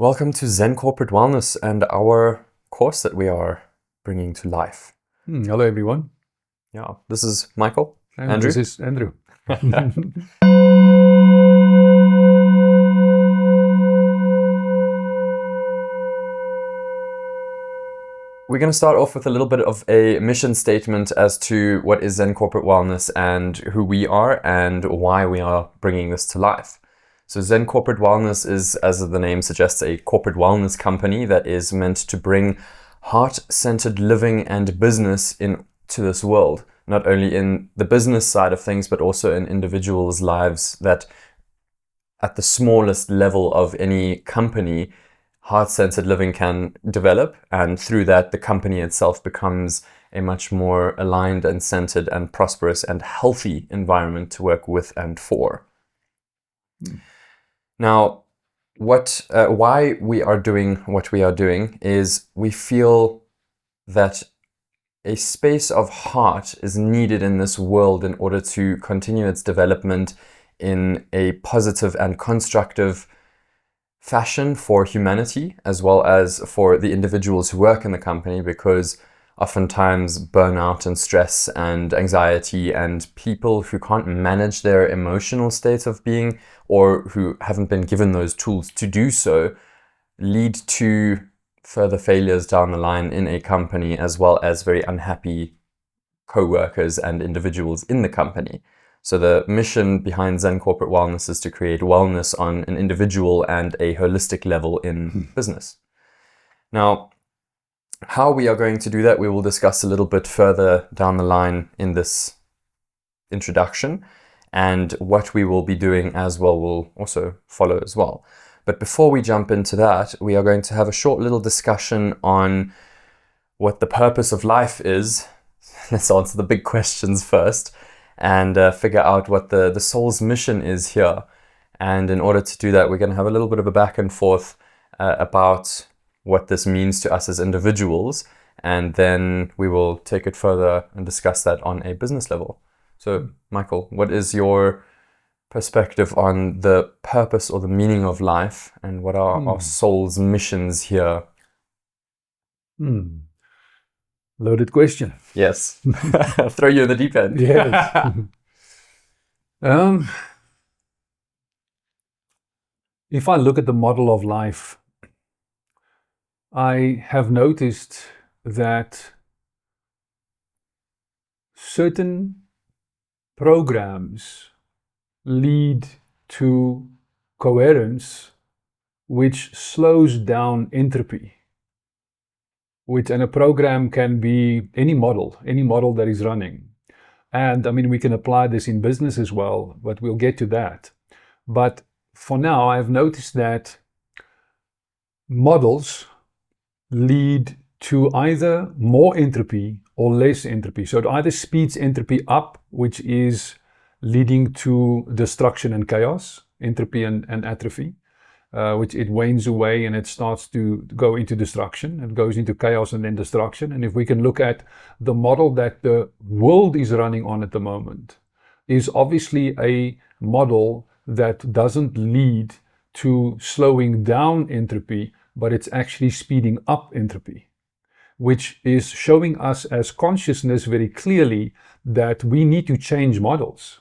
Welcome to Zen Corporate Wellness and our course that we are bringing to life. Hello, everyone. Yeah, this is Michael. And Andrew. This is Andrew. We're going to start off with a little bit of a mission statement as to what is Zen Corporate Wellness and who we are and why we are bringing this to life. So Zen Corporate Wellness is, as the name suggests, a corporate wellness company that is meant to bring heart-centered living and business into this world, not only in the business side of things, but also in individuals' lives that at the smallest level of any company, heart-centered living can develop. And through that, the company itself becomes a much more aligned and centered and prosperous and healthy environment to work with and for. Now, why we are doing what we are doing is we feel that a space of heart is needed in this world in order to continue its development in a positive and constructive fashion for humanity, as well as for the individuals who work in the company, because oftentimes burnout and stress and anxiety and people who can't manage their emotional state of being or who haven't been given those tools to do so lead to further failures down the line in a company, as well as very unhappy co-workers and individuals in the company. So the mission behind Zen Corporate Wellness is to create wellness on an individual and a holistic level in business. Now, how we are going to do that, we will discuss a little bit further down the line in this introduction, and what we will be doing as well will also follow as well. But before we jump into that, we are going to have a short little discussion on what the purpose of life is. Let's answer the big questions first and figure out what the soul's mission is here. And in order to do that, we're going to have a little bit of a back and forth about what this means to us as individuals, and then we will take it further and discuss that on a business level. So, Michael, what is your perspective on the purpose or the meaning of life, and what are our soul's missions here? Loaded question. Yes. Throw you in the deep end. Yes. If I look at the model of life, I have noticed that certain programs lead to coherence, which slows down entropy. And a program can be any model that is running. And I mean, we can apply this in business as well, but we'll get to that. But for now, I've noticed that models lead to either more entropy or less entropy. So it either speeds entropy up, which is leading to destruction and chaos, entropy and atrophy, which it wanes away and it starts to go into destruction. It goes into chaos and then destruction. And if we can look at the model that the world is running on at the moment, is obviously a model that doesn't lead to slowing down entropy, but it's actually speeding up entropy, which is showing us as consciousness very clearly that we need to change models.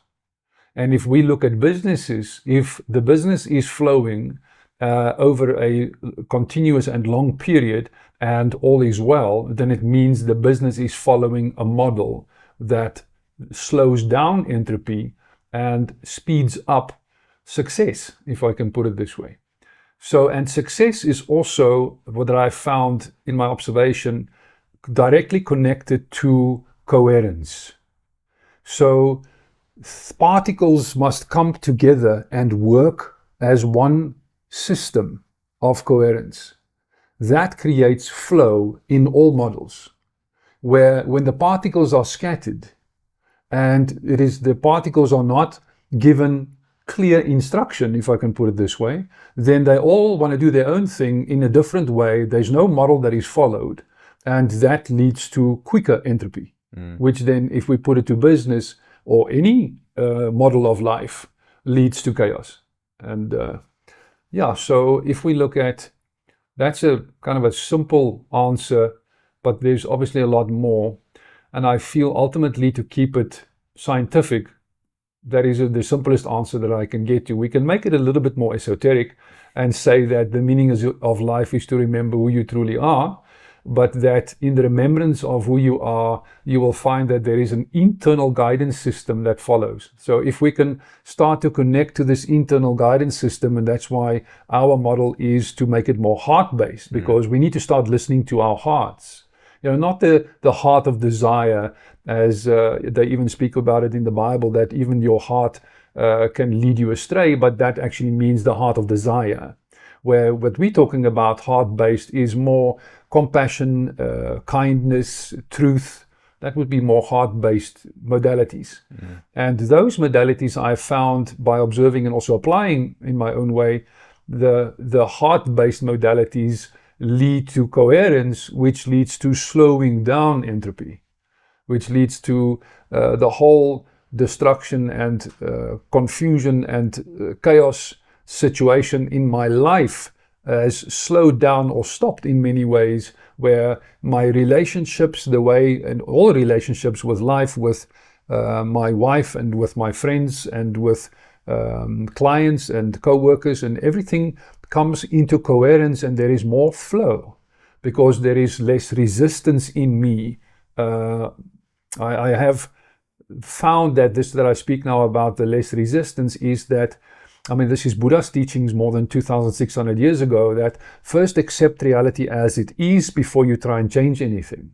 And if we look at businesses, if the business is flowing over a continuous and long period and all is well, then it means the business is following a model that slows down entropy and speeds up success, if I can put it this way. So, and success is also what I found in my observation directly connected to coherence. So particles must come together and work as one system of coherence. That creates flow in all models, where when the particles are scattered and the particles are not given clear instruction, if I can put it this way, then they all want to do their own thing in a different way. There's no model that is followed, and that leads to quicker entropy, which then, if we put it to business or any model of life, leads to chaos. And so if we look at That's a kind of a simple answer, but there's obviously a lot more. And I feel ultimately, to keep it scientific, that is the simplest answer that I can get to. We can make it a little bit more esoteric and say that the meaning of life is to remember who you truly are, but that in the remembrance of who you are, you will find that there is an internal guidance system that follows. So if we can start to connect to this internal guidance system, and that's why our model is to make it more heart-based, because we need to start listening to our hearts. Not the heart of desire, as they even speak about it in the Bible, that even your heart can lead you astray, but that actually means the heart of desire. Where what we're talking about, heart-based, is more compassion, kindness, truth. That would be more heart-based modalities. And those modalities I found by observing and also applying in my own way, the heart-based modalities lead to coherence, which leads to slowing down entropy, which leads to the whole destruction and confusion and chaos situation in my life has slowed down or stopped in many ways, where my relationships, the way, and all relationships with life, with my wife and with my friends and with clients and co-workers, and everything comes into coherence, and there is more flow because there is less resistance in me. I have found that this that I speak now about, the less resistance, is that, this is Buddha's teachings more than 2,600 years ago, that first accept reality as it is before you try and change anything.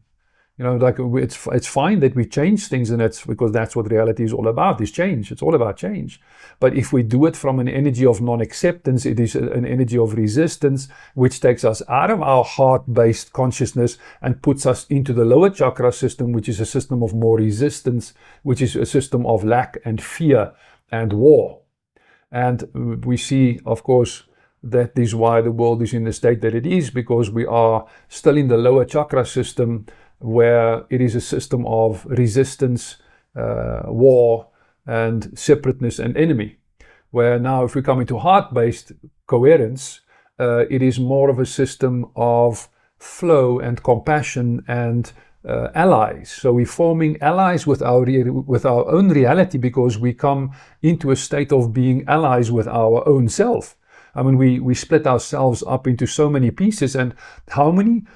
It's fine that we change things, and it's because that's what reality is all about, is change. It's all about change. But if we do it from an energy of non-acceptance, it is an energy of resistance, which takes us out of our heart-based consciousness and puts us into the lower chakra system, which is a system of more resistance, which is a system of lack and fear and war. And we see, of course, that is why the world is in the state that it is, because we are still in the lower chakra system, where it is a system of resistance, war, and separateness and enemy. Where now, if we come into heart-based coherence, it is more of a system of flow and compassion and allies. So we're forming allies with our own reality, because we come into a state of being allies with our own self. We split ourselves up into so many pieces, and how many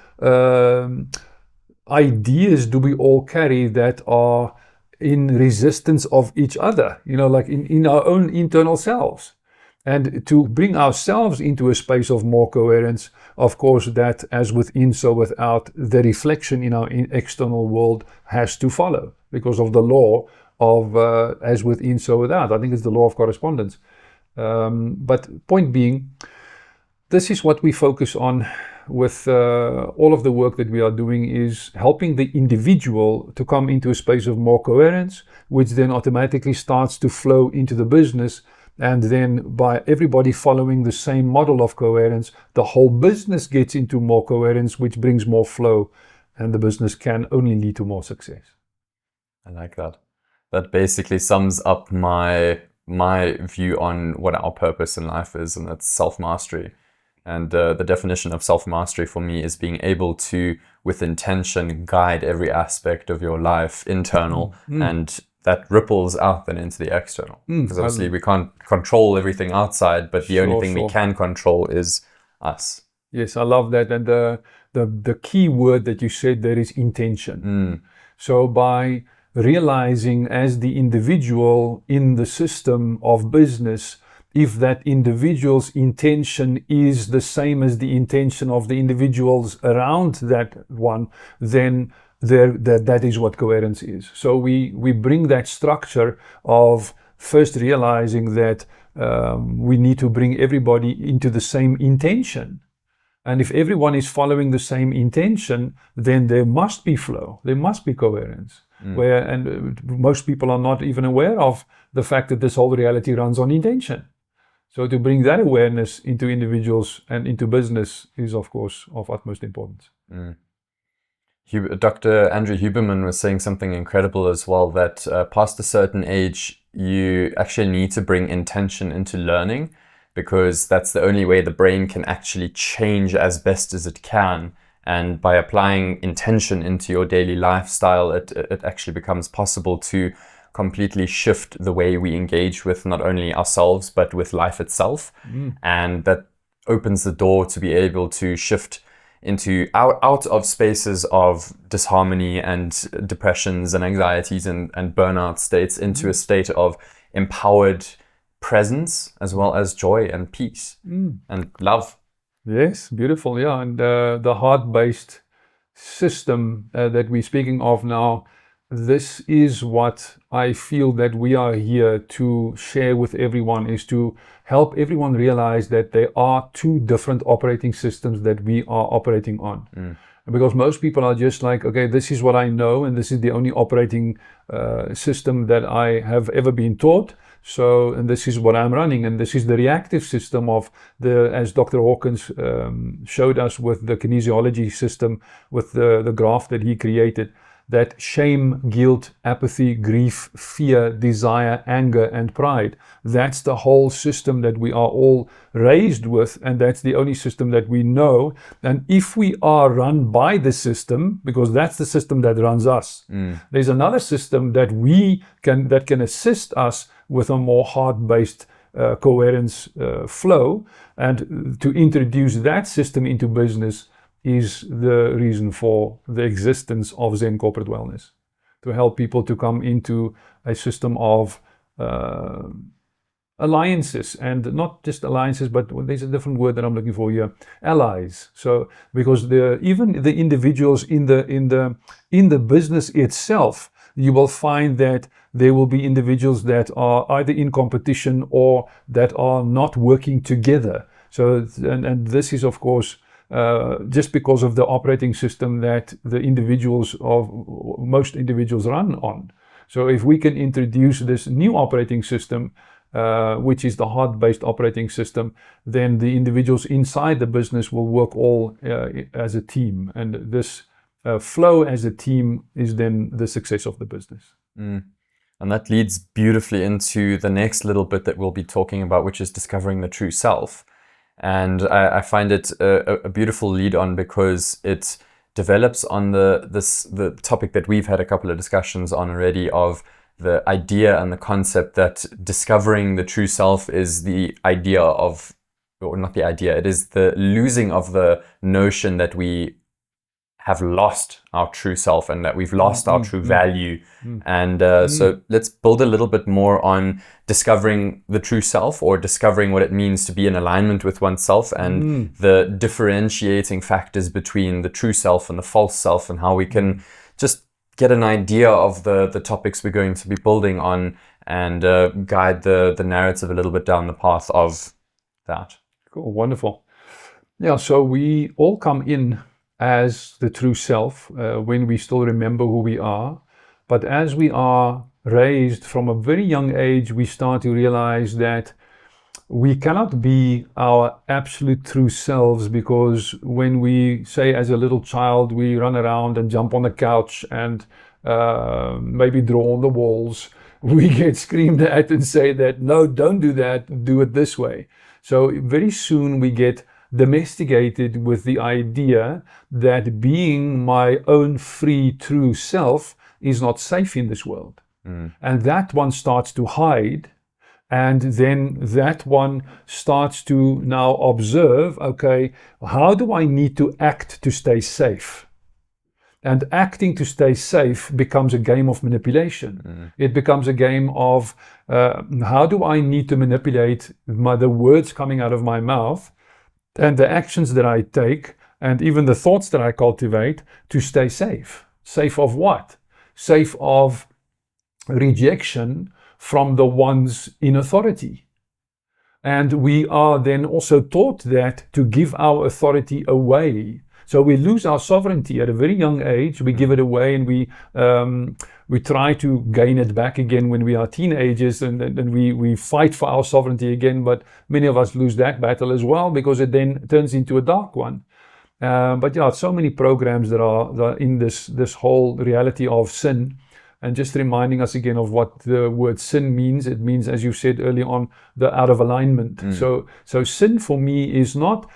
ideas do we all carry that are in resistance of each other, like in our own internal selves? And to bring ourselves into a space of more coherence, of course, that as within, so without, the reflection in our external world has to follow, because of the law of as within, so without. I think it's the law of correspondence. But point being, this is what we focus on with all of the work that we are doing, is helping the individual to come into a space of more coherence, which then automatically starts to flow into the business. And then by everybody following the same model of coherence, the whole business gets into more coherence, which brings more flow, and the business can only lead to more success. I like that. That basically sums up my view on what our purpose in life is, and that's self-mastery. And the definition of self-mastery for me is being able to, with intention, guide every aspect of your life, internal, and that ripples out then into the external. Because obviously we can't control everything outside, but the only thing we can control is us. Yes, I love that. And the key word that you said there is intention. So by realizing as the individual in the system of business, if that individual's intention is the same as the intention of the individuals around that one, then that is what coherence is. So we bring that structure of first realizing that we need to bring everybody into the same intention. And if everyone is following the same intention, then there must be flow, there must be coherence. And most people are not even aware of the fact that this whole reality runs on intention. So to bring that awareness into individuals and into business is, of course, of utmost importance. Dr. Andrew Huberman was saying something incredible as well, that past a certain age, you actually need to bring intention into learning. because that's the only way the brain can actually change as best as it can. And by applying intention into your daily lifestyle, it actually becomes possible to completely shift the way we engage with not only ourselves, but with life itself. And that opens the door to be able to shift into out of spaces of disharmony and depressions and anxieties and burnout states into a state of empowered presence, as well as joy and peace and love. Yes, beautiful. Yeah, and the heart-based system that we're speaking of now, this is what I feel that we are here to share with everyone, is to help everyone realize that there are two different operating systems that we are operating on. Because most people are just like, okay, this is what I know, and this is the only operating system that I have ever been taught. So, and this is what I'm running, and this is the reactive system of as Dr. Hawkins showed us with the kinesiology system, with the graph that he created, that shame, guilt, apathy, grief, fear, desire, anger, and pride, that's the whole system that we are all raised with, and that's the only system that we know. And if we are run by the system, because that's the system that runs us, there's another system that can assist us with a more heart-based coherence flow, and to introduce that system into business is the reason for the existence of Zen Corporate Wellness, to help people to come into a system of alliances, and not just alliances, but there's a different word that I'm looking for here, allies. So because even the individuals in the business itself, you will find that there will be individuals that are either in competition or that are not working together. So and this is of course just because of the operating system that most individuals run on. So if we can introduce this new operating system, which is the heart-based operating system, then the individuals inside the business will work all as a team. And this flow as a team is then the success of the business. And that leads beautifully into the next little bit that we'll be talking about, which is discovering the true self. And I find it a beautiful lead on, because it develops on the topic that we've had a couple of discussions on already, of the idea and the concept that discovering the true self is the idea of, or not the idea, it is the losing of the notion that we have lost our true self and that we've lost our true value. And so let's build a little bit more on discovering the true self, or discovering what it means to be in alignment with oneself, and the differentiating factors between the true self and the false self, and how we can just get an idea of the topics we're going to be building on, and guide the narrative a little bit down the path of that. Cool, wonderful. Yeah, so we all come in as the true self when we still remember who we are. But as we are raised from a very young age, we start to realize that we cannot be our absolute true selves, because when we say as a little child, we run around and jump on the couch and maybe draw on the walls, we get screamed at and say that, no, don't do that, do it this way. So very soon we get domesticated with the idea that being my own free true self is not safe in this world. And that one starts to hide, and then that one starts to now observe, okay, how do I need to act to stay safe? And acting to stay safe becomes a game of manipulation. It becomes a game of how do I need to manipulate the words coming out of my mouth and the actions that I take, and even the thoughts that I cultivate, to stay safe. Safe of what? Safe of rejection from the ones in authority. And we are then also taught that to give our authority away. So we lose our sovereignty at a very young age. We give it away, and we try to gain it back again when we are teenagers, and we fight for our sovereignty again. But many of us lose that battle as well, because it then turns into a dark one. But yeah, so many programs that are in this whole reality of sin And just reminding us again of what the word sin means. It means, as you said early on, the out of alignment. So sin for me is not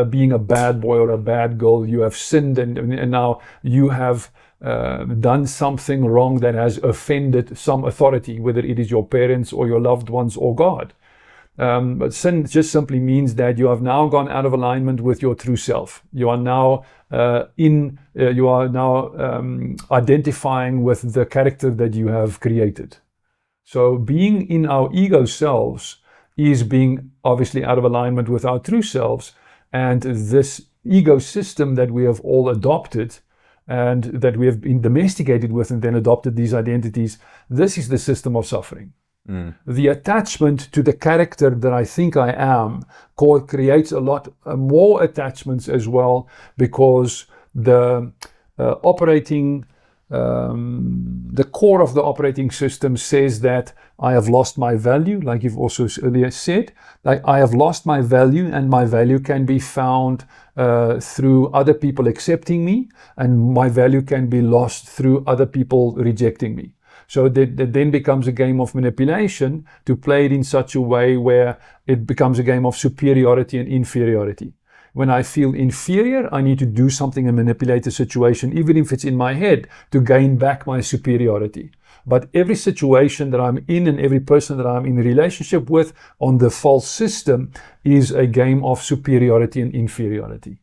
being a bad boy or a bad girl. You have sinned and now you have done something wrong that has offended some authority, whether it is your parents or your loved ones or God. But sin just simply means that you have now gone out of alignment with your true self. You are now identifying with the character that you have created. So being in our ego selves is being obviously out of alignment with our true selves, and this ego system that we have all adopted and that we have been domesticated with and then adopted these identities, this is the system of suffering. The attachment to the character that I think I am creates a lot more attachments as well, because the core of the operating system says that I have lost my value, like you've also earlier said. Like I have lost my value, and my value can be found through other people accepting me, and my value can be lost through other people rejecting me. So that then becomes a game of manipulation to play it in such a way where it becomes a game of superiority and inferiority. When I feel inferior, I need to do something and manipulate the situation, even if it's in my head, to gain back my superiority. But every situation that I'm in and every person that I'm in a relationship with on the false system is a game of superiority and inferiority.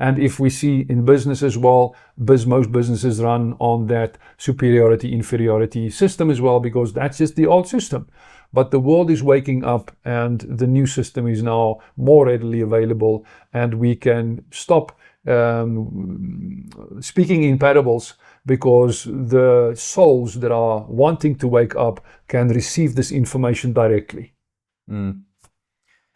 And if we see in business as well, most businesses run on that superiority, inferiority system as well, because that's just the old system. But the world is waking up, and the new system is now more readily available, and we can stop speaking in parables, because the souls that are wanting to wake up can receive this information directly.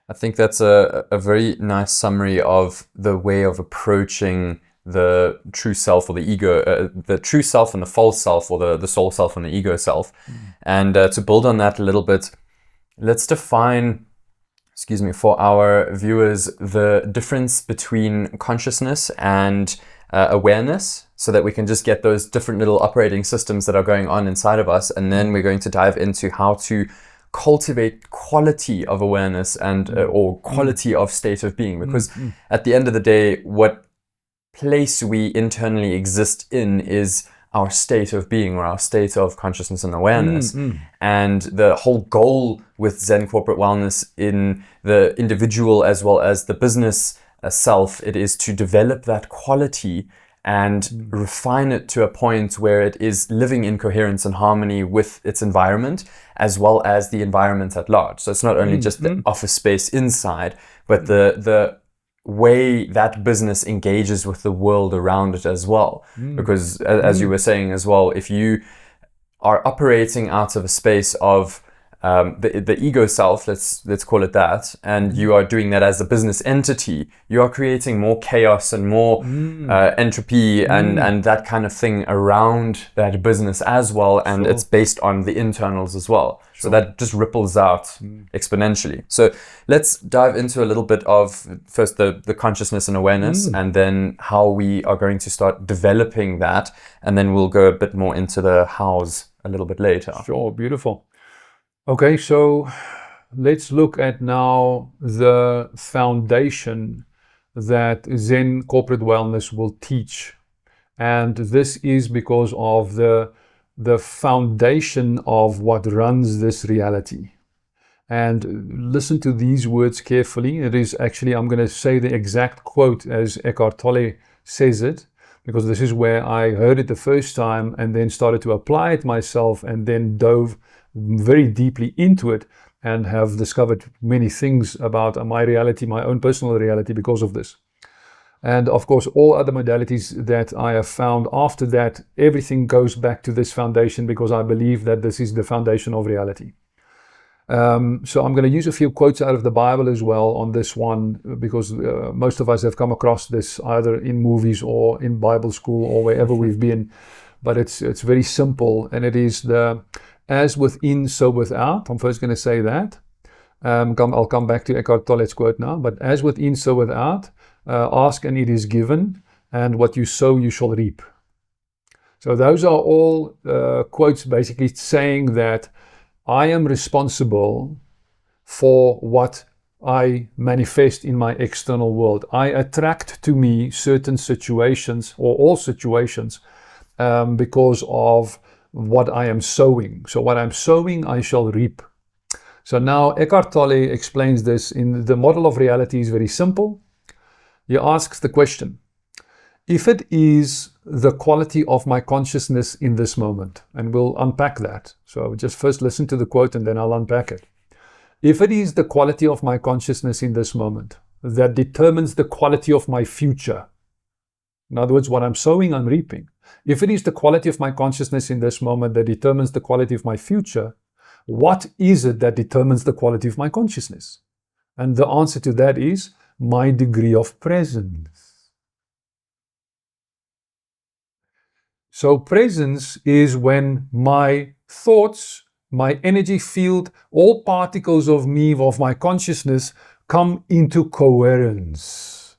I think that's a very nice summary of the way of approaching the true self or the ego, the true self and the false self, or the soul self and the ego self. And to build on that a little bit, let's define, for our viewers, the difference between consciousness and awareness, so that we can just get those different little operating systems that are going on inside of us. And then we're going to dive into how to cultivate quality of awareness and or quality of state of being, because at the end of the day, what place we internally exist in is our state of being, or our state of consciousness and awareness. And the whole goal with Zen Corporate Wellness in the individual as well as the business self, it is to develop that quality and refine it to a point where it is living in coherence and harmony with its environment, as well as the environment at large. So it's not only just the office space inside, but the way that business engages with the world around it as well. Because as you were saying as well, if you are operating out of a space of the ego self, let's call it that, and you are doing that as a business entity, you are creating more chaos and more entropy and that kind of thing around that business as well, and it's based on the internals as well. So that just ripples out exponentially. So let's dive into a little bit of first the consciousness and awareness, and then how we are going to start developing that, and then we'll go a bit more into the hows a little bit later. Sure, beautiful. Okay, so let's look at now the foundation that Zen Corporate Wellness will teach. And this is because of the foundation of what runs this reality. And listen to these words carefully. It is actually, I'm going to say the exact quote as Eckhart Tolle says it, because this is where I heard it the first time and then started to apply it myself, and then dove very deeply into it and have discovered many things about my reality, my own personal reality, because of this. And of course, all other modalities that I have found after that, everything goes back to this foundation, because I believe that this is the foundation of reality. So I'm going to use a few quotes out of the Bible as well on this one, because most of us have come across this either in movies or in Bible school or wherever we've been. But it's very simple, and it is the as within, so without. I'm first going to say that. I'll come back to Eckhart Tolle's quote now. But as within, so without. Ask and it is given, and what you sow, you shall reap. So those are all quotes basically saying that I am responsible for what I manifest in my external world. I attract to me certain situations or all situations because of what I am sowing. So what I'm sowing, I shall reap. So now Eckhart Tolle explains this in the model of reality is very simple. He asks the question, if it is the quality of my consciousness in this moment, and we'll unpack that. So just first listen to the quote and then I'll unpack it. If it is the quality of my consciousness in this moment that determines the quality of my future, in other words, what I'm sowing, I'm reaping. If it is the quality of my consciousness in this moment that determines the quality of my future, what is it that determines the quality of my consciousness? And the answer to that is my degree of presence. So presence is when my thoughts, my energy field, all particles of me, of my consciousness, come into coherence.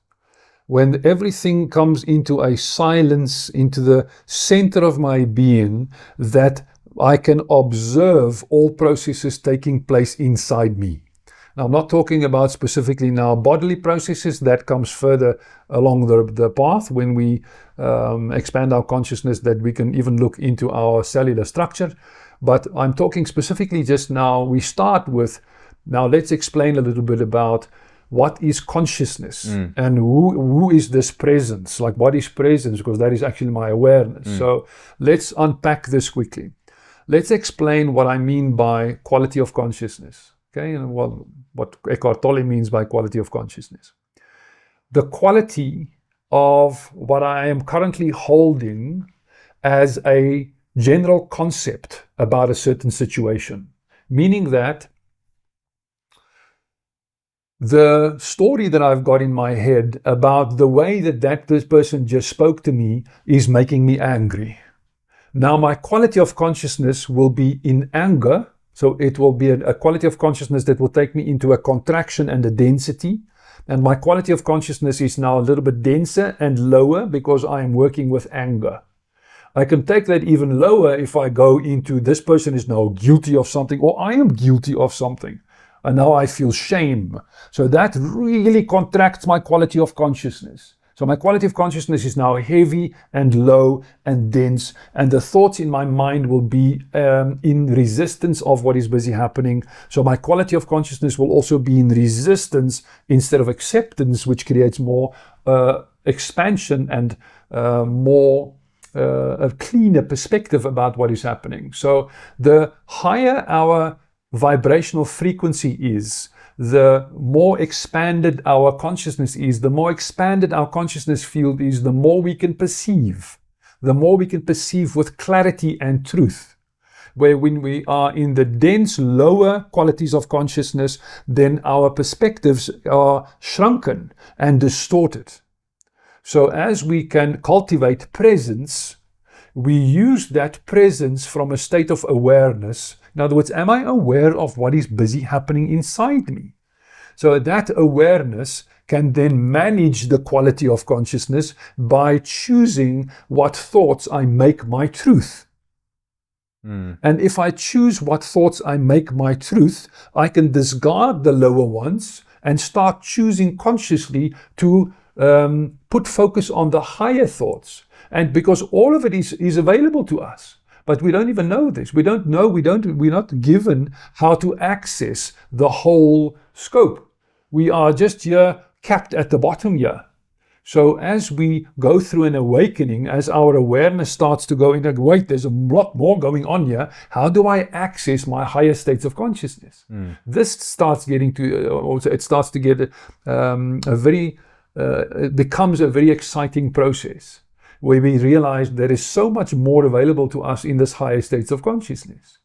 When everything comes into a silence, into the center of my being, that I can observe all processes taking place inside me. Now, I'm not talking about specifically now bodily processes. That comes further along the path when we expand our consciousness, that we can even look into our cellular structure. But I'm talking specifically just now, we start with, now let's explain a little bit about what is consciousness and who is this presence? Like, what is presence? Because that is actually my awareness. So let's unpack this quickly. Let's explain what I mean by quality of consciousness. Okay, and what Eckhart Tolle means by quality of consciousness. The quality of what I am currently holding as a general concept about a certain situation. Meaning that the story that I've got in my head about the way that this person just spoke to me is making me angry. Now my quality of consciousness will be in anger. So it will be a quality of consciousness that will take me into a contraction and a density. And my quality of consciousness is now a little bit denser and lower because I am working with anger. I can take that even lower if I go into this person is now guilty of something, or I am guilty of something. And now I feel shame. So that really contracts my quality of consciousness. So my quality of consciousness is now heavy and low and dense, and the thoughts in my mind will be in resistance of what is busy happening. So my quality of consciousness will also be in resistance instead of acceptance, which creates more expansion and more a cleaner perspective about what is happening. So the higher our vibrational frequency is, the more expanded our consciousness is, the more expanded our consciousness field is, the more we can perceive. The more we can perceive with clarity and truth. Where when we are in the dense, lower qualities of consciousness, then our perspectives are shrunken and distorted. So as we can cultivate presence, we use that presence from a state of awareness. In other words, am I aware of what is busy happening inside me? So that awareness can then manage the quality of consciousness by choosing what thoughts I make my truth. And if I choose what thoughts I make my truth, I can discard the lower ones and start choosing consciously to put focus on the higher thoughts. And because all of it is available to us, but we don't even know this. We don't know, we're not given how to access the whole scope. We are just here capped at the bottom here. So as we go through an awakening, as our awareness starts to go in, like, wait, there's a lot more going on here. How do I access my higher states of consciousness? This starts getting to, it starts to get it becomes a very exciting process where we realize there is so much more available to us in this higher states of consciousness.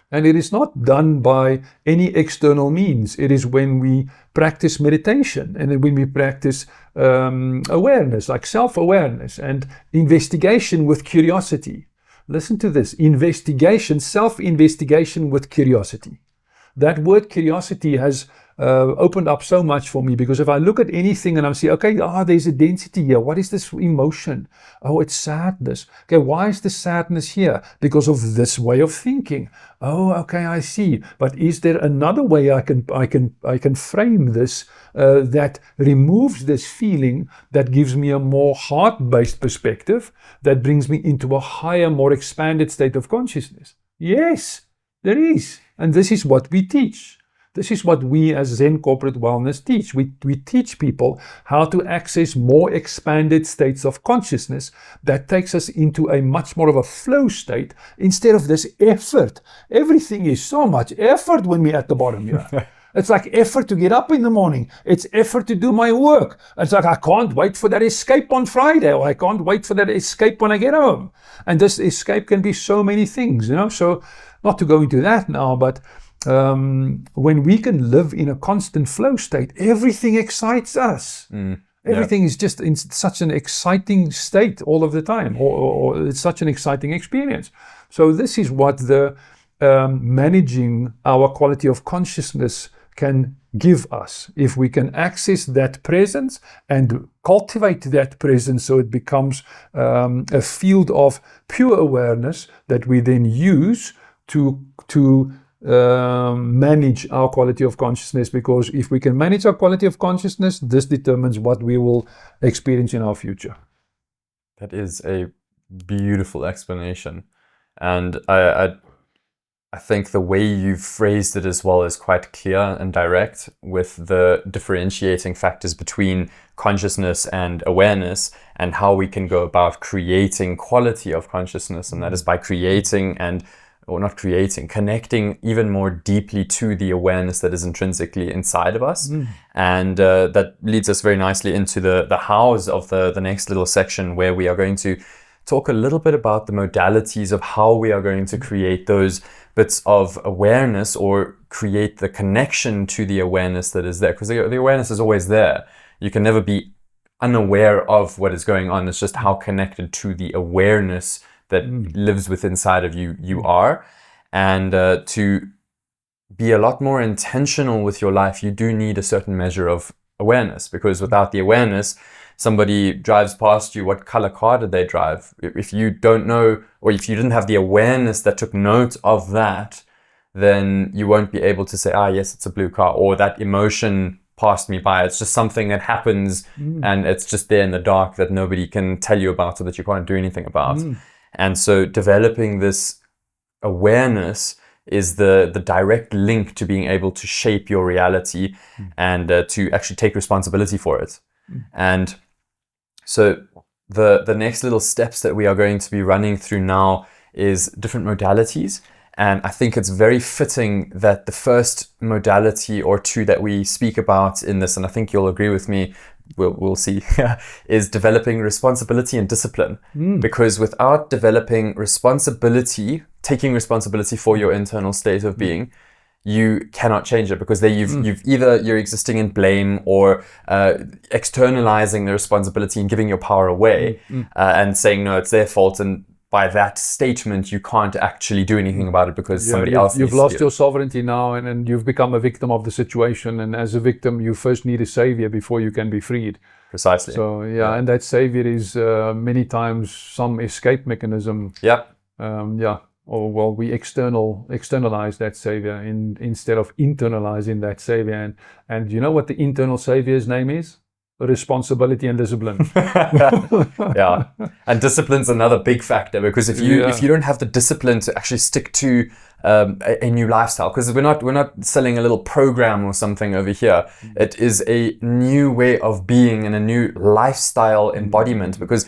And it is not done by any external means. It is when we practice meditation and when we practice awareness, like self-awareness and investigation with curiosity. Listen to this, investigation, self-investigation with curiosity. That word curiosity has opened up so much for me, because if I look at anything and I see, okay, there's a density here. What is this emotion? Oh, it's sadness. Okay, why is the sadness here? Because of this way of thinking. Oh, okay, I see. But is there another way I can frame this that removes this feeling, that gives me a more heart-based perspective, that brings me into a higher, more expanded state of consciousness? Yes, there is. And this is what we teach. This is what we as Zen Corporate Wellness teach. We teach people how to access more expanded states of consciousness that takes us into a much more of a flow state instead of this effort. Everything is so much effort when we're at the bottom here. It's like effort to get up in the morning. It's effort to do my work. It's like I can't wait for that escape on Friday, or I can't wait for that escape when I get home. And this escape can be so many things, So not to go into that now, but when we can live in a constant flow state, everything excites us. Everything is just in such an exciting state all of the time, or it's such an exciting experience. So this is what the managing our quality of consciousness can give us. If we can access that presence and cultivate that presence so it becomes a field of pure awareness that we then use to manage our quality of consciousness, because if we can manage our quality of consciousness, this determines what we will experience in our future. That is a beautiful explanation, and I think the way you've phrased it as well is quite clear and direct, with the differentiating factors between consciousness and awareness, and how we can go about creating quality of consciousness, and that is by connecting even more deeply to the awareness that is intrinsically inside of us. And that leads us very nicely into the hows of the next little section, where we are going to talk a little bit about the modalities of how we are going to create those bits of awareness, or create the connection to the awareness that is there. Because the awareness is always there. You can never be unaware of what is going on. It's just how connected to the awareness that lives within inside of you are. And to be a lot more intentional with your life, you do need a certain measure of awareness, because without the awareness, somebody drives past you, what color car did they drive? If you don't know, or if you didn't have the awareness that took note of that, then you won't be able to say, yes, it's a blue car, or that emotion passed me by. It's just something that happens and it's just there in the dark that nobody can tell you about, or that you can't do anything about. And so developing this awareness is the direct link to being able to shape your reality and to actually take responsibility for it. And so the next little steps that we are going to be running through now is different modalities. And I think it's very fitting that the first modality or two that we speak about in this, and I think you'll agree with me, we'll see, is developing responsibility and discipline. Because without developing responsibility, taking responsibility for your internal state of being, you cannot change it, because you're existing in blame, or externalizing the responsibility and giving your power away and saying, no, it's their fault. And by that statement, you can't actually do anything about it, because somebody else you've lost your sovereignty now, and you've become a victim of the situation. And as a victim, you first need a savior before you can be freed. Precisely. So and that savior is many times some escape mechanism. Or we externalize that savior instead of internalizing that savior. And you know what the internal savior's name is? Responsibility and discipline. And discipline's another big factor, because if you don't have the discipline to actually stick to a new lifestyle, because we're not selling a little program or something over here. It is a new way of being and a new lifestyle embodiment, because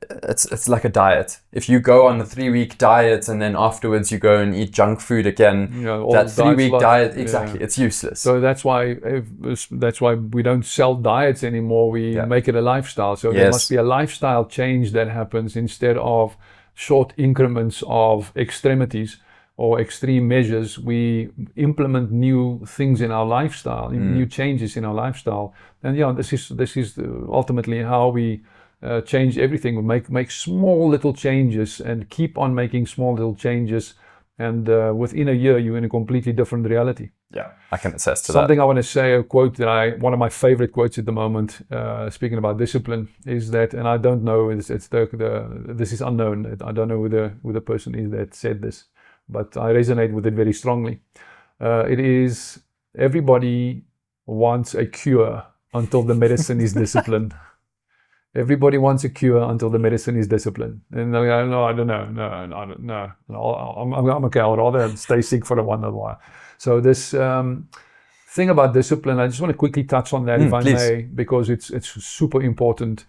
it's like a diet. If you go on a 3-week diet and then afterwards you go and eat junk food again, that 3-week diet, it's useless. So that's why we don't sell diets anymore. We make it a lifestyle. So there must be a lifestyle change that happens, instead of short increments of extremities or extreme measures. We implement new things in our lifestyle, new changes in our lifestyle. And this is ultimately how we change everything. We make small little changes and keep on making small little changes, and within a year you're in a completely different reality. Yeah, I can attest to Something that. I want to say, a quote that one of my favorite quotes at the moment, speaking about discipline, is that, and I don't know, this is unknown. I don't know who the person is that said this, but I resonate with it very strongly. It is, everybody wants a cure until the medicine is discipline. Everybody wants a cure until the medicine is discipline. And no, I don't know. No, I don't know. I'm okay. I'll rather stay sick for a while. So this thing about discipline, I just want to quickly touch on that, if I may, because it's super important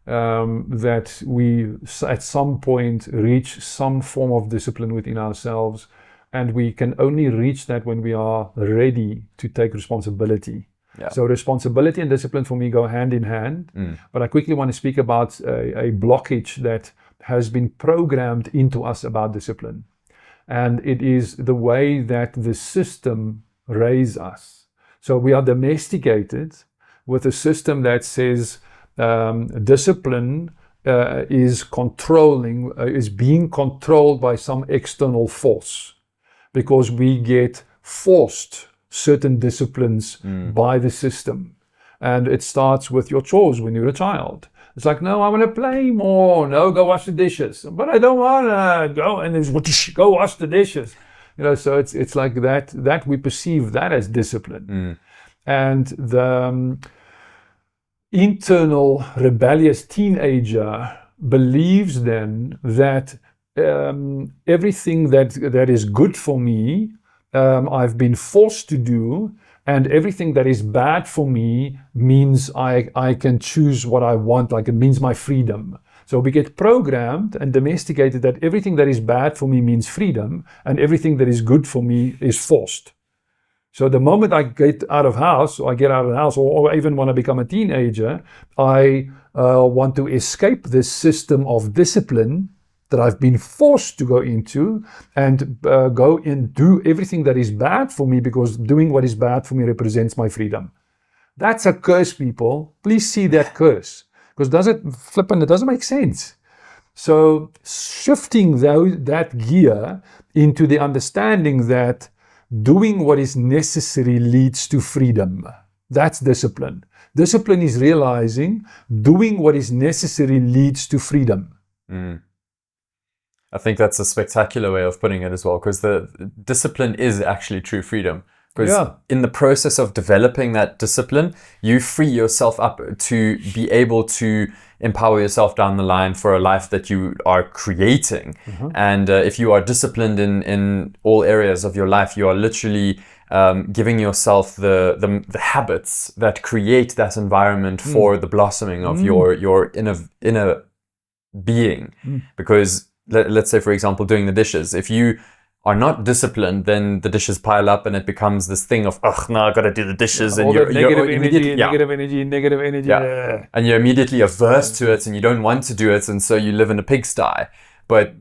that we at some point reach some form of discipline within ourselves. And we can only reach that when we are ready to take responsibility. Yeah. So responsibility and discipline for me go hand in hand. But I quickly want to speak about a blockage that has been programmed into us about discipline. And it is the way that the system raises us. So we are domesticated with a system that says discipline is being controlled by some external force, because we get forced certain disciplines by the system. And it starts with your chores when you're a child. It's like, no, I want to play more. No, go wash the dishes. But I don't want to go. And it's go wash the dishes. So it's like that we perceive that as discipline. And the internal rebellious teenager believes then that everything that is good for me, I've been forced to do, and everything that is bad for me means I can choose what I want, like it means my freedom. So we get programmed and domesticated that everything that is bad for me means freedom, and everything that is good for me is forced. So the moment I get out of the house, or even when I become a teenager, I want to escape this system of discipline that I've been forced to go into, and go and do everything that is bad for me, because doing what is bad for me represents my freedom. That's a curse, people. Please see that curse, because it doesn't make sense. So shifting that gear into the understanding that doing what is necessary leads to freedom. That's discipline. Discipline is realizing doing what is necessary leads to freedom. I think that's a spectacular way of putting it as well, because the discipline is actually true freedom. Because in the process of developing that discipline, you free yourself up to be able to empower yourself down the line for a life that you are creating. And if you are disciplined in all areas of your life, you are literally giving yourself the habits that create that environment for the blossoming of your inner being. Because let's say, for example, doing the dishes. If you are not disciplined, then the dishes pile up and it becomes this thing of, I got to do the dishes. And you're immediately negative energy. Yeah. And you're immediately averse to it and you don't want to do it. And so you live in a pigsty. But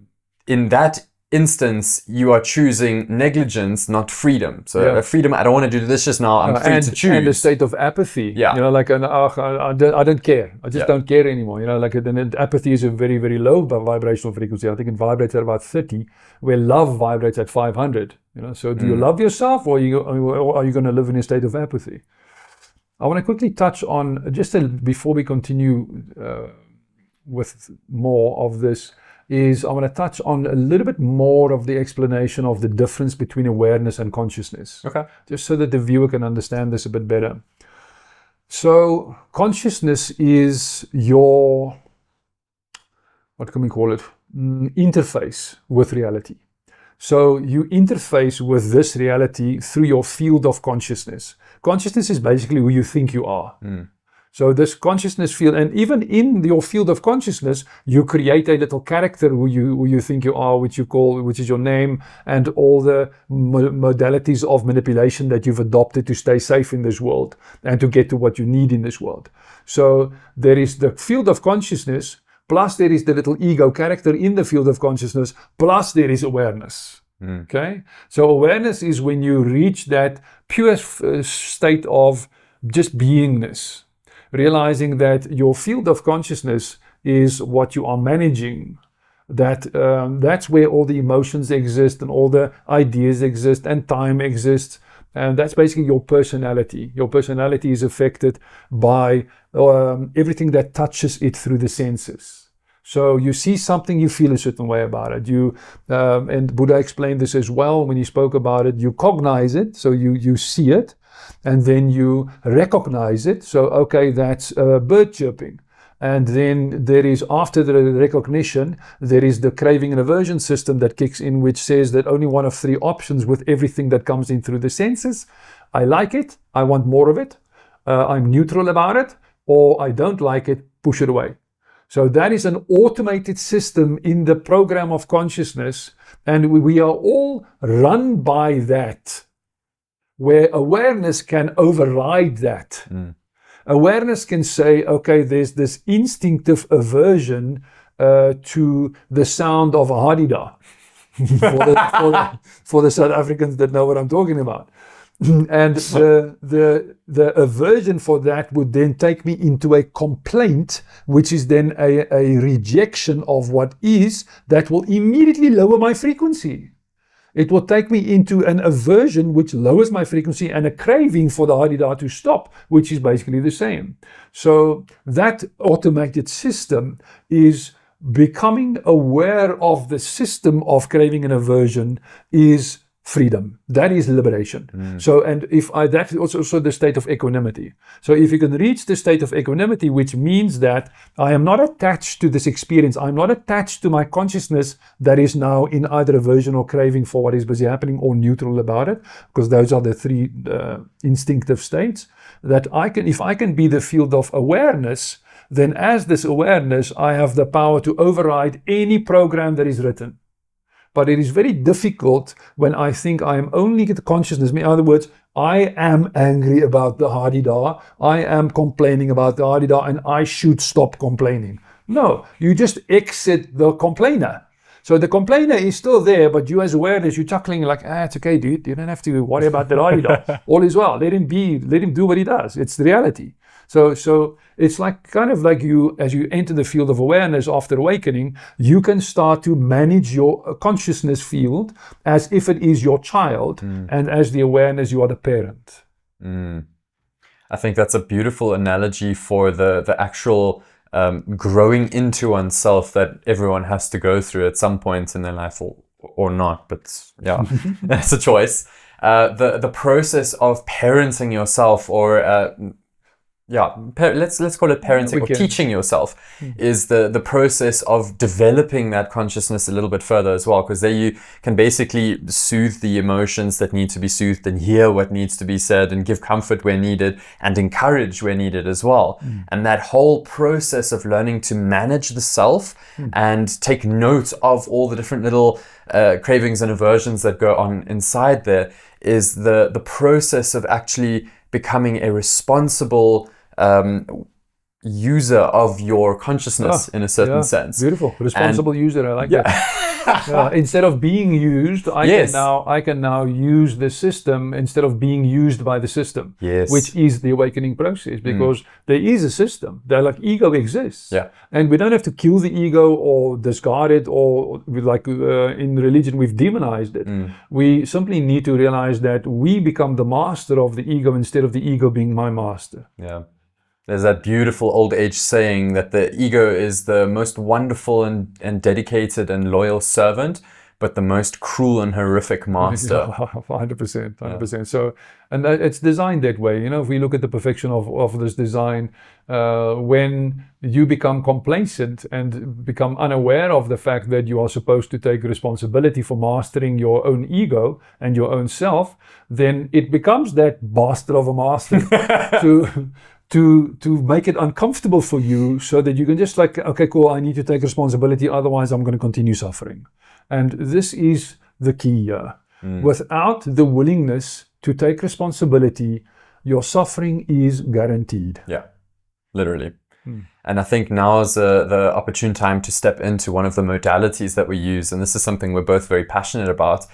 in that instance, you are choosing negligence, not freedom. So freedom, I don't want to do the dishes now. I'm free to choose. And a state of apathy. Yeah. I don't care. I just don't care anymore. And apathy is a very, very low vibrational frequency. I think it vibrates at about 30, where love vibrates at 500. So do you love yourself, or are you going to live in a state of apathy? I want to quickly touch on, before we continue with more of this, I want to touch on a little bit more of the explanation of the difference between awareness and consciousness. Okay. Just so that the viewer can understand this a bit better. So consciousness is your, what can we call it? Interface with reality. So you interface with this reality through your field of consciousness. Consciousness is basically who you think you are. So this consciousness field, and even in your field of consciousness, you create a little character who you think you are, which is your name, and all the modalities of manipulation that you've adopted to stay safe in this world and to get to what you need in this world. So there is the field of consciousness, plus there is the little ego character in the field of consciousness, plus there is awareness. Okay? So awareness is when you reach that pure state of just beingness. Realizing that your field of consciousness is what you are managing. That's where all the emotions exist and all the ideas exist and time exists. And that's basically your personality. Your personality is affected by everything that touches it through the senses. So you see something, you feel a certain way about it. And Buddha explained this as well when he spoke about it. You cognize it, so you see it, and then you recognize it. So, okay, that's a bird chirping. And then there is, after the recognition, there is the craving and aversion system that kicks in, which says that only one of three options with everything that comes in through the senses. I like it, I want more of it, I'm neutral about it, or I don't like it, push it away. So that is an automated system in the program of consciousness, and we are all run by that, where awareness can override that. Awareness can say, okay, there's this instinctive aversion to the sound of a hadida. for the South Africans that know what I'm talking about. And the aversion for that would then take me into a complaint, which is then a rejection of what is, that will immediately lower my frequency. It will take me into an aversion, which lowers my frequency, and a craving for the hadida to stop, which is basically the same. So that automated system is becoming aware of the system of craving and aversion is freedom. That is liberation. So, and that is also the state of equanimity. So if you can reach the state of equanimity, which means that I am not attached to this experience, I'm not attached to my consciousness that is now in either aversion or craving for what is busy happening, or neutral about it, because those are the three instinctive states, that if I can be the field of awareness, then as this awareness, I have the power to override any program that is written. But it is very difficult when I think I am only the consciousness. In other words, I am angry about the hadida, I am complaining about the hadida, and I should stop complaining. No, you just exit the complainer. So the complainer is still there, but you as awareness, you're chuckling like, it's okay, dude. You don't have to worry about the hadida. All is well. Let him do what he does. It's the reality. So it's like kind of like you, as you enter the field of awareness after awakening, you can start to manage your consciousness field as if it is your child, and as the awareness, you are the parent. I think that's a beautiful analogy for the actual growing into oneself that everyone has to go through at some point in their life, or not, but yeah, that's a choice. The process of parenting yourself, or let's call it parenting, or teaching yourself, is the process of developing that consciousness a little bit further as well, because there you can basically soothe the emotions that need to be soothed, and hear what needs to be said, and give comfort where needed, and encourage where needed as well. And that whole process of learning to manage the self and take note of all the different little cravings and aversions that go on inside there is the process of actually becoming a responsible user of your consciousness in a certain sense. Beautiful. Responsible user, I like that. Instead of being used, I can now use the system instead of being used by the system, which is the awakening process, because there is a system. Like ego exists. And we don't have to kill the ego or discard it, or like in religion we've demonized it. We simply need to realize that we become the master of the ego instead of the ego being my master. There's that beautiful old age saying that the ego is the most wonderful and dedicated and loyal servant, but the most cruel and horrific master. 100%. So, and it's designed that way. You know, if we look at the perfection of this design, when you become complacent and become unaware of the fact that you are supposed to take responsibility for mastering your own ego and your own self, then it becomes that bastard of a master to make it uncomfortable for you, so that you can just like, okay, cool, I need to take responsibility, otherwise I'm going to continue suffering. And this is the key here. Without the willingness to take responsibility, your suffering is guaranteed. Literally. And I think now is the opportune time to step into one of the modalities that we use, and this is something we're both very passionate about,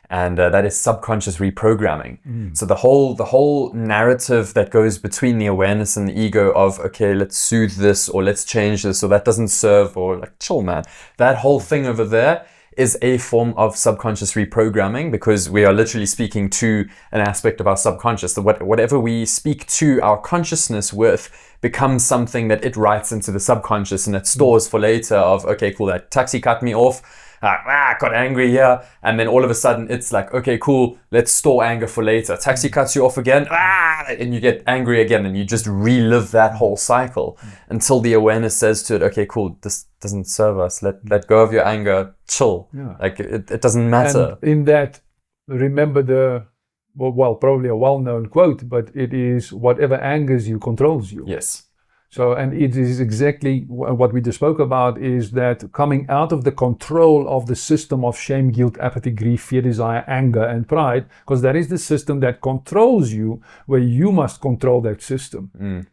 and that is subconscious reprogramming. So the whole narrative that goes between the awareness and the ego of, okay, let's soothe this, or let's change this, or that doesn't serve, or like, chill, man. That whole thing over there is a form of subconscious reprogramming, because we are literally speaking to an aspect of our subconscious. So whatever we speak to our consciousness with becomes something that it writes into the subconscious, and it stores for later of, okay, cool, that taxi cut me off. Got angry here, and then all of a sudden it's like, okay, cool, let's store anger for later. Taxi cuts you off again, and you get angry again, and you just relive that whole cycle until the awareness says to it, okay, cool, this doesn't serve us. Let go of your anger, chill. Like it doesn't matter. And in that, remember probably a well-known quote, but it is, whatever angers you controls you. Yes. So, and it is exactly what we just spoke about, is that coming out of the control of the system of shame, guilt, apathy, grief, fear, desire, anger, and pride, because that is the system that controls you, where you must control that system.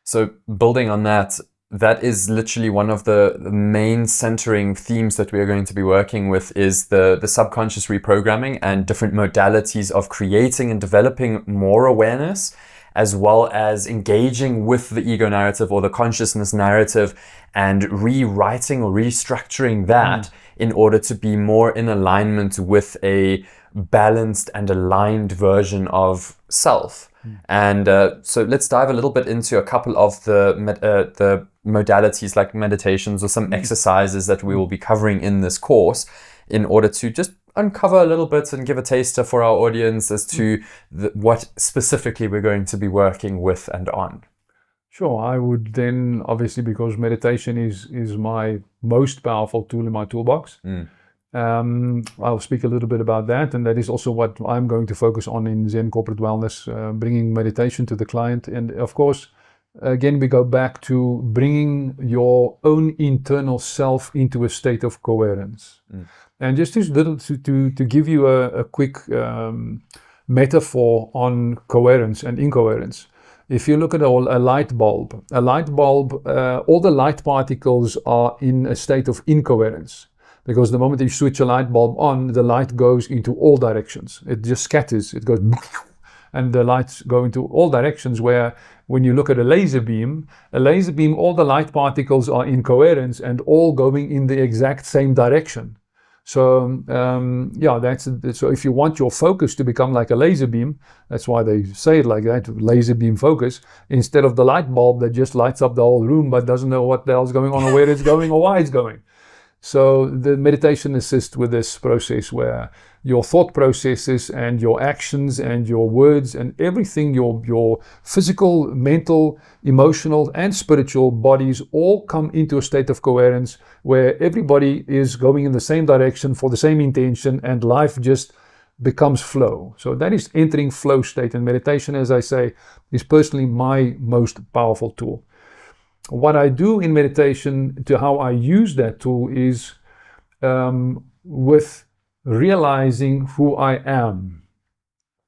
So building on that, that is literally one of the main centering themes that we are going to be working with, is the subconscious reprogramming and different modalities of creating and developing more awareness, as well as engaging with the ego narrative or the consciousness narrative and rewriting or restructuring that in order to be more in alignment with a balanced and aligned version of self. And so let's dive a little bit into a couple of the modalities, like meditations or some exercises that we will be covering in this course, in order to just uncover a little bit and give a taster for our audience as to what specifically we're going to be working with and on. Sure. I would then, obviously, because meditation is my most powerful tool in my toolbox, I'll speak a little bit about that, and that is also what I'm going to focus on in Zen Corporate Wellness, bringing meditation to the client. And of course, again, we go back to bringing your own internal self into a state of coherence. And just to give you a quick metaphor on coherence and incoherence. If you look at a light bulb, all the light particles are in a state of incoherence. Because the moment you switch a light bulb on, the light goes into all directions. It just scatters. It goes, and the lights go into all directions, where when you look at a laser beam, all the light particles are in coherence and all going in the exact same direction. So so if you want your focus to become like a laser beam, that's why they say it like that, laser beam focus, instead of the light bulb that just lights up the whole room but doesn't know what the hell's going on or where it's going or why it's going. So the meditation assists with this process, where your thought processes and your actions and your words and everything, your physical, mental, emotional and spiritual bodies all come into a state of coherence, where everybody is going in the same direction for the same intention, and life just becomes flow. So that is entering flow state, and meditation, as I say, is personally my most powerful tool. What I do in meditation, to how I use that tool, is with realizing who I am.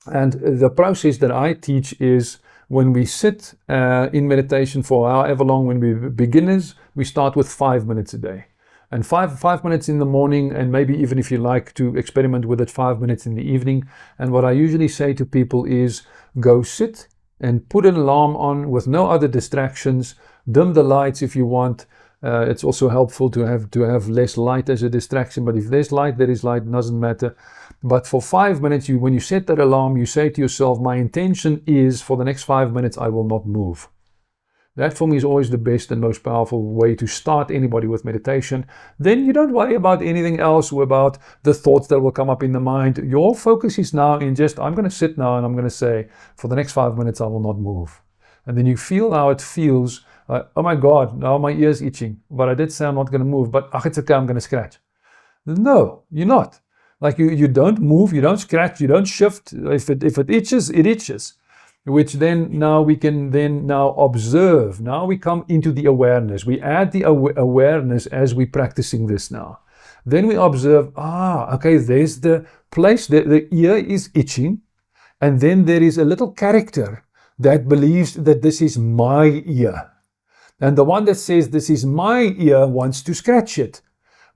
And the process that I teach is, when we sit in meditation for however long, when we're beginners, we start with 5 minutes a day. And five minutes in the morning, and maybe even if you like to experiment with it, 5 minutes in the evening. And what I usually say to people is, go sit and put an alarm on with no other distractions. Dim the lights if you want. It's also helpful to have less light as a distraction, but if there's light, there is light, doesn't matter. But for 5 minutes, when you set that alarm, you say to yourself, my intention is, for the next 5 minutes, I will not move. That for me is always the best and most powerful way to start anybody with meditation. Then you don't worry about anything else, or about the thoughts that will come up in the mind. Your focus is now in just, I'm going to sit now and I'm going to say, for the next 5 minutes, I will not move. And then you feel how it feels. Oh my God, now my ear's itching. But I did say I'm not going to move. But it's okay, I'm going to scratch. No, you're not. Like you don't move, you don't scratch, you don't shift. If it itches, it itches. Which then now we can now observe. Now we come into the awareness. We add the awareness as we're practicing this now. Then we observe, okay, there's the place, the ear is itching. And then there is a little character that believes that this is my ear. And the one that says this is my ear wants to scratch it.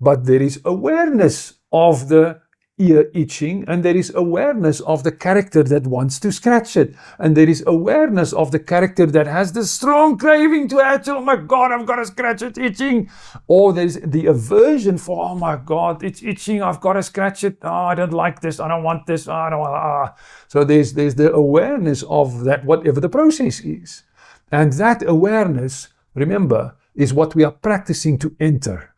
But there is awareness of the ear itching, and there is awareness of the character that wants to scratch it. And there is awareness of the character that has the strong craving to actually, oh my God, I've got to scratch it, itching. Or there's the aversion for, oh my God, it's itching, I've got to scratch it. Oh, I don't like this, I don't want this, I don't want. So there's the awareness of that, whatever the process is. And that awareness, remember, is what we are practicing to enter.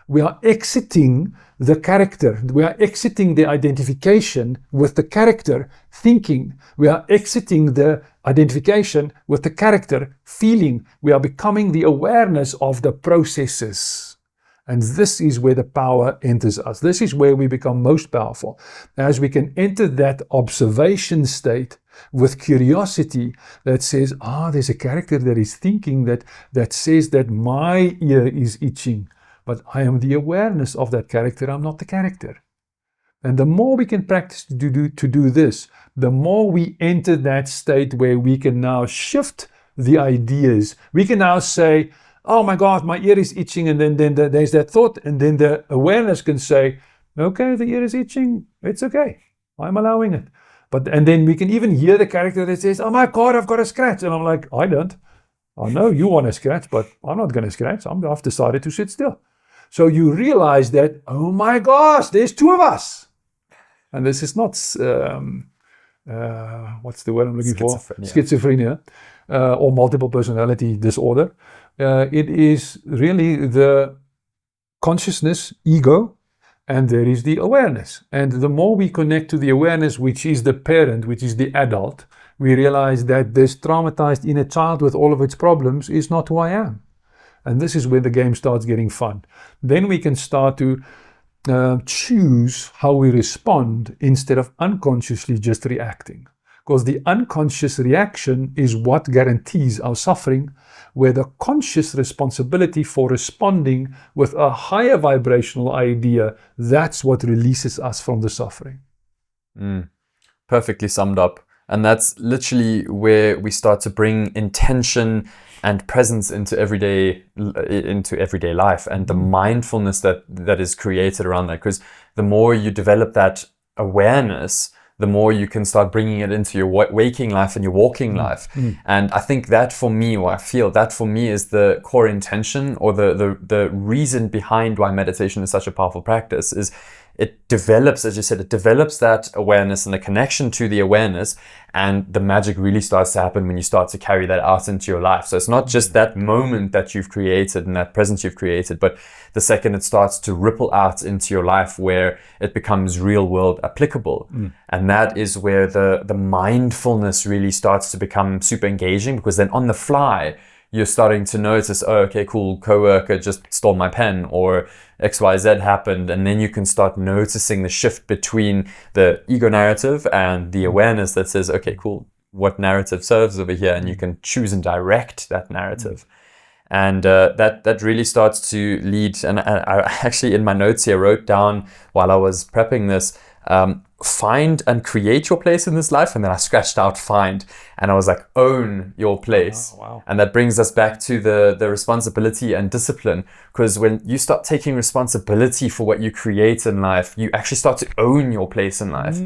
We are exiting the character. We are exiting the identification with the character thinking. We are exiting the identification with the character feeling. We are becoming the awareness of the processes. And this is where the power enters us. This is where we become most powerful. As we can enter that observation state with curiosity that says, there's a character that is thinking that says that my ear is itching. But I am the awareness of that character. I'm not the character. And the more we can practice to do this, the more we enter that state where we can now shift the ideas. We can now say, oh my God, my ear is itching. And then there's that thought. And then the awareness can say, okay, the ear is itching. It's okay. I'm allowing it. And then we can even hear the character that says, oh my God, I've got to scratch. And I'm like, I don't. I know you want to scratch, but I'm not going to scratch. I've decided to sit still. So you realize that, oh my gosh, there's two of us. And this is not, what's the word I'm looking for? Schizophrenia or multiple personality disorder. It is really the consciousness, ego, and there is the awareness. And the more we connect to the awareness, which is the parent, which is the adult, we realize that this traumatized inner child with all of its problems is not who I am. And this is where the game starts getting fun. Then we can start to choose how we respond instead of unconsciously just reacting. Because the unconscious reaction is what guarantees our suffering, where the conscious responsibility for responding with a higher vibrational idea, that's what releases us from the suffering. Perfectly summed up. And that's literally where we start to bring intention and presence into everyday life, and the mindfulness that is created around that. Because the more you develop that awareness, the more you can start bringing it into your waking life and your walking life. And I think that for me, or I feel that for me, is the core intention, or the reason behind why meditation is such a powerful practice. Is it develops, as you said, it develops that awareness and the connection to the awareness, and the magic really starts to happen when you start to carry that out into your life. So it's not just that moment that you've created and that presence you've created, but the second it starts to ripple out into your life, where it becomes real world applicable. And that is where the mindfulness really starts to become super engaging, because then on the fly, you're starting to notice, oh, okay, cool, coworker just stole my pen, or XYZ happened. And then you can start noticing the shift between the ego narrative and the awareness that says, okay, cool, what narrative serves over here? And you can choose and direct that narrative. And that really starts to lead. And I actually, in my notes here, wrote down while I was prepping this, find and create your place in this life. And then I scratched out find, and I was like, own your place. Oh, wow. And that brings us back to the responsibility and discipline, because when you start taking responsibility for what you create in life, you actually start to own your place in life.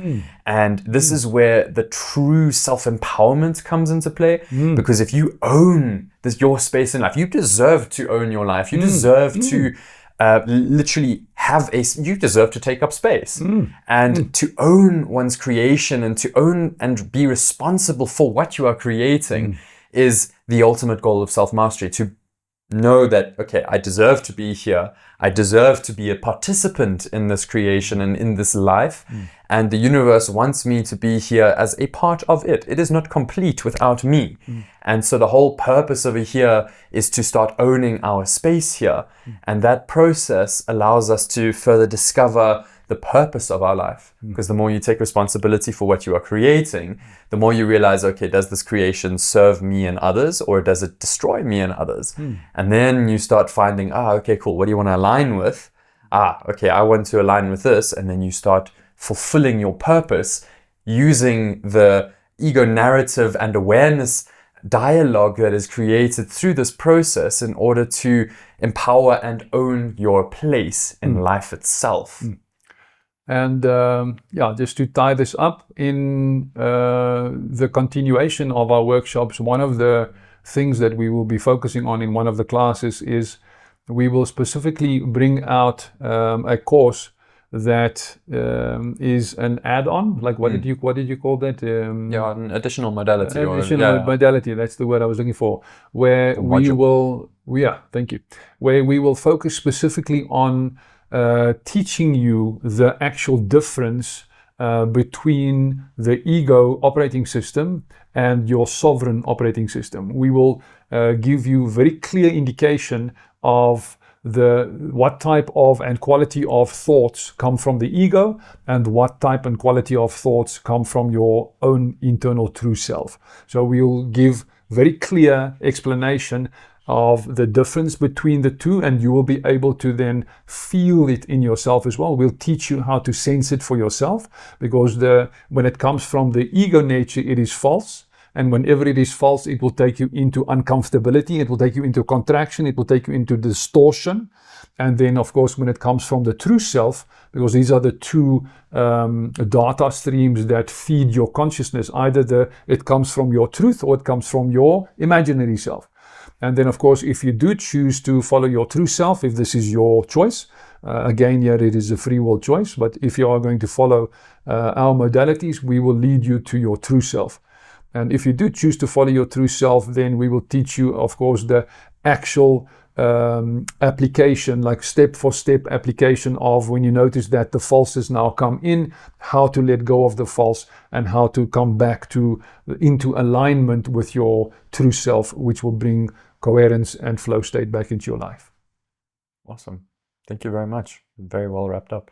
And this is where the true self-empowerment comes into play, because if you own your space in life, you deserve to own your life. You deserve to literally you deserve to take up space, and to own one's creation, and to own and be responsible for what you are creating is the ultimate goal of self-mastery. To know that, okay, I deserve to be here. I deserve to be a participant in this creation and in this life. And the universe wants me to be here as a part of it. It is not complete without me. And so the whole purpose over here is to start owning our space here. And that process allows us to further discover the purpose of our life. Because the more you take responsibility for what you are creating, the more you realize, okay, does this creation serve me and others, or does it destroy me and others? And then you start finding, okay, cool, what do you want to align with? Okay, I want to align with this. And then you start fulfilling your purpose using the ego narrative and awareness dialogue that is created through this process in order to empower and own your place in life itself. And just to tie this up, in the continuation of our workshops, one of the things that we will be focusing on in one of the classes is we will specifically bring out a course that is an add-on. Like what did you call that? An additional modality. Modality. That's the word I was looking for. Where we will, thank you. Where we will focus specifically on teaching you the actual difference between the ego operating system and your sovereign operating system. We will give you very clear indication of what type of and quality of thoughts come from the ego, and what type and quality of thoughts come from your own internal true self. So we'll give very clear explanation of the difference between the two, and you will be able to then feel it in yourself as well. We'll teach you how to sense it for yourself, because when it comes from the ego nature, it is false. And whenever it is false, it will take you into uncomfortability, it will take you into contraction, it will take you into distortion. And then, of course, when it comes from the true self, because these are the two data streams that feed your consciousness, either it comes from your truth or it comes from your imaginary self. And then, of course, if you do choose to follow your true self, if this is your choice, again, here it is a free will choice, but if you are going to follow our modalities, we will lead you to your true self. And if you do choose to follow your true self, then we will teach you, of course, the actual application, like step-for-step application of when you notice that the false has now come in, how to let go of the false and how to come back into alignment with your true self, which will bring coherence and flow state back into your life. Awesome. Thank you very much. Very well wrapped up.